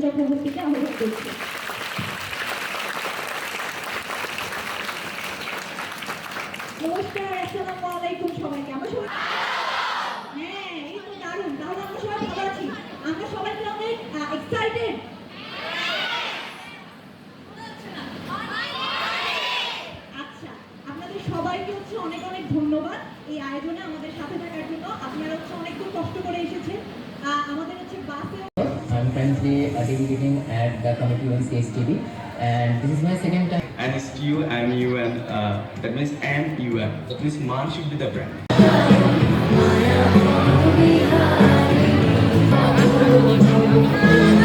চক্রবর্তীকে আহ্বান করছি। নমস্কার, আসসালামু আলাইকুম সবাইকে। আমরা সবাই হ্যাঁ, এই তো দারুণ। তাহলে আমরা সবাই ভালো আছি। আমরা সবাই কি অনেক এক্সাইটেড? আচ্ছা, আপনাদের সবাইকে অনেক অনেক ধন্যবাদ এই আয়োজনে আমাদের সাথে থাকার জন্য। আপনারা অনেক দূর কষ্ট করে এসেছেন। আমাদের বাসে I'm currently debating at the committee on CSTV, and this is my second time. And it's you and you and that means and you and that means man should be the brand. Thank you.